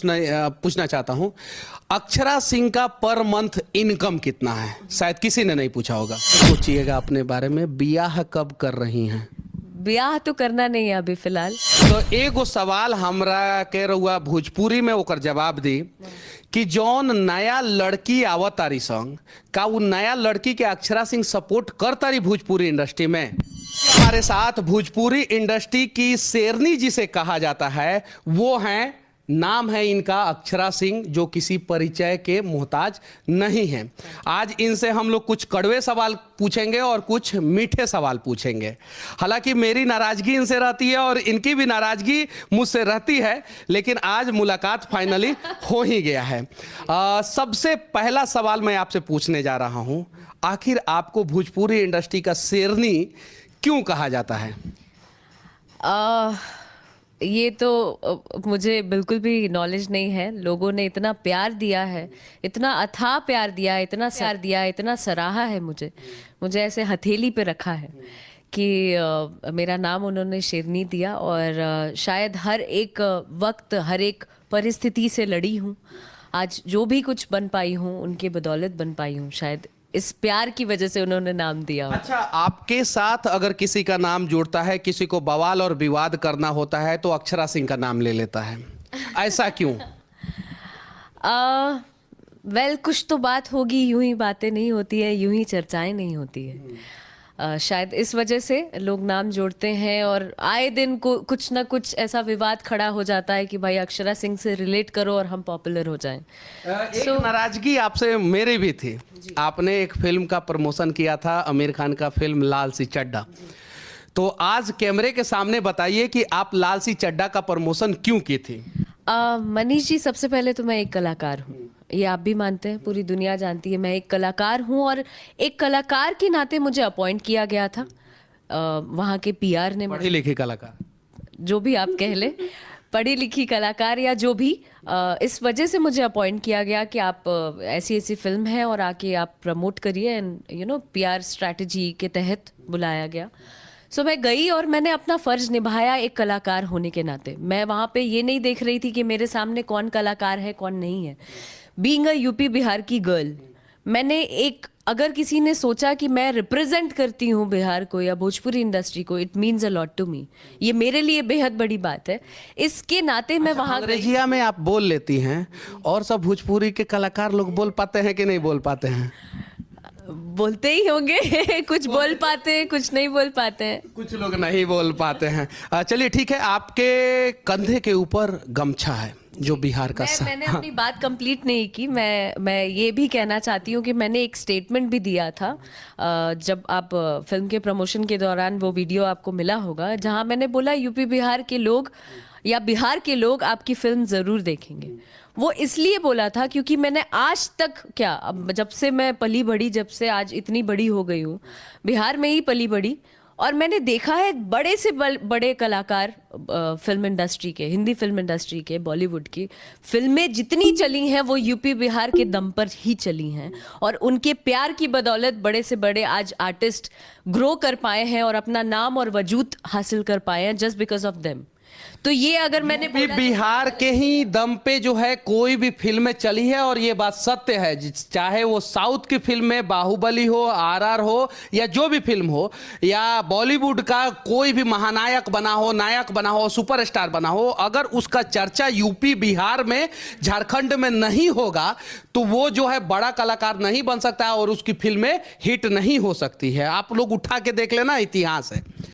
पूछना चाहता हूं, अक्षरा सिंह का पर मंथ इनकम कितना है? शायद किसी ने नहीं पूछा होगा। सोचिएगा अपने बारे में, बियाह कब कर रही हैं? ब्याह तो करना नहीं है अभी फिलहाल। तो एगो सवाल हमरा के रहुआ भोजपुरी में ओकर जवाब दी कि जौन नया लड़की आवत तारी संग, का वो नया लड़की के अक्षरा सिंह सपोर्ट कर तारी भोजपुरी इंडस्ट्री में? हमारे साथ भोजपुरी इंडस्ट्री की शेरनी जिसे कहा जाता है वो हैं, नाम है इनका अक्षरा सिंह, जो किसी परिचय के मोहताज नहीं हैं। आज इनसे हम लोग कुछ कड़वे सवाल पूछेंगे और कुछ मीठे सवाल पूछेंगे। हालांकि मेरी नाराजगी इनसे रहती है और इनकी भी नाराजगी मुझसे रहती है, लेकिन आज मुलाकात फाइनली हो ही गया है। सबसे पहला सवाल मैं आपसे पूछने जा रहा हूं, आखिर आपको भोजपुरी इंडस्ट्री का शेरनी क्यों कहा जाता है? ये तो मुझे बिल्कुल भी नॉलेज नहीं है। लोगों ने इतना प्यार दिया है, इतना अथाह प्यार दिया है, इतना प्यार दिया है, इतना सराहा है मुझे ऐसे हथेली पे रखा है कि मेरा नाम उन्होंने शेरनी दिया। और शायद हर एक वक्त, हर एक परिस्थिति से लड़ी हूँ। आज जो भी कुछ बन पाई हूँ उनके बदौलत बन पाई हूँ। शायद इस प्यार की वजह से उन्होंने नाम दिया। अच्छा, आपके साथ अगर किसी का नाम जुड़ता है, किसी को बवाल और विवाद करना होता है, तो अक्षरा सिंह का नाम ले लेता है, ऐसा क्यों? वेल, कुछ तो बात होगी, यूं ही बातें नहीं होती है, यूं ही चर्चाएं नहीं होती है। शायद इस वजह से लोग नाम जोड़ते हैं और आए दिन को कुछ ना कुछ ऐसा विवाद खड़ा हो जाता है कि भाई अक्षरा सिंह से रिलेट करो और हम पॉपुलर हो जाएं। एक नाराजगी आपसे मेरी भी थी। आपने एक फिल्म का प्रमोशन किया था, आमिर खान का फिल्म लाल सी चड्ढा। तो आज कैमरे के सामने बताइए कि आप लाल सी चड्ढा का प्रमोशन क्यों की थी? मनीष जी, सबसे पहले तो मैं एक कलाकार हूँ, ये आप भी मानते हैं, पूरी दुनिया जानती है मैं एक कलाकार हूँ। और एक कलाकार के नाते मुझे अपॉइंट किया गया था वहाँ के पीआर ने। पढ़ी लिखी कलाकार, जो भी आप कह ले, पढ़ी लिखी कलाकार या जो भी, इस वजह से मुझे अपॉइंट किया गया कि आप ऐसी ऐसी फिल्म है और आके आप प्रमोट करिए। एंड पीआर स्ट्रैटेजी के तहत बुलाया गया। सो मैं गई और मैंने अपना फ़र्ज निभाया एक कलाकार होने के नाते। मैं वहाँ पे ये नहीं देख रही थी कि मेरे सामने कौन कलाकार है कौन नहीं है। बीइंग अ यूपी बिहार की गर्ल, मैंने अगर किसी ने सोचा कि मैं रिप्रेजेंट करती हूँ बिहार को या भोजपुरी इंडस्ट्री को, it means a lot to me. ये मेरे लिए बेहद बड़ी बात है। इसके नाते मैं वहाँ अंग्रेजिया में आप बोल लेती हैं, और सब भोजपुरी के कलाकार लोग बोल पाते हैं कि नहीं बोल पाते हैं? बोलते ही होंगे कुछ बोल पाते हैं, कुछ नहीं बोल पाते हैं, कुछ लोग नहीं बोल पाते हैं। चलिए ठीक है, आपके कंधे के ऊपर गमछा है जो बिहार का मैंने अपनी बात कंप्लीट नहीं की। मैं ये भी कहना चाहती हूँ कि मैंने एक स्टेटमेंट भी दिया था जब आप फिल्म के प्रमोशन के दौरान, वो वीडियो आपको मिला होगा, जहाँ मैंने बोला यूपी बिहार के लोग या बिहार के लोग आपकी फिल्म ज़रूर देखेंगे। वो इसलिए बोला था क्योंकि मैंने आज तक, क्या अब जब से मैं पली बड़ी, जब से आज इतनी बड़ी हो गई हूँ, बिहार में ही पली बड़ी, और मैंने देखा है बड़े से बड़े कलाकार फिल्म इंडस्ट्री के, हिंदी फिल्म इंडस्ट्री के, बॉलीवुड की फिल्में जितनी चली हैं वो यूपी बिहार के दम पर ही चली हैं। और उनके प्यार की बदौलत बड़े से बड़े आज आर्टिस्ट ग्रो कर पाए हैं और अपना नाम और वजूद हासिल कर पाए हैं जस्ट बिकॉज ऑफ देम। तो ये अगर मैंने बिहार के ही दम पे जो है कोई भी फिल्में चली है, और ये बात सत्य है, चाहे वो साउथ की फिल्म में बाहुबली हो, आरआर हो, या जो भी फिल्म हो, या बॉलीवुड का कोई भी महानायक बना हो, नायक बना हो, सुपरस्टार बना हो, अगर उसका चर्चा यूपी बिहार में, झारखंड में नहीं होगा तो वो जो है बड़ा कलाकार नहीं बन सकता और उसकी फिल्में हिट नहीं हो सकती है। आप लोग उठा के देख लेना, इतिहास है।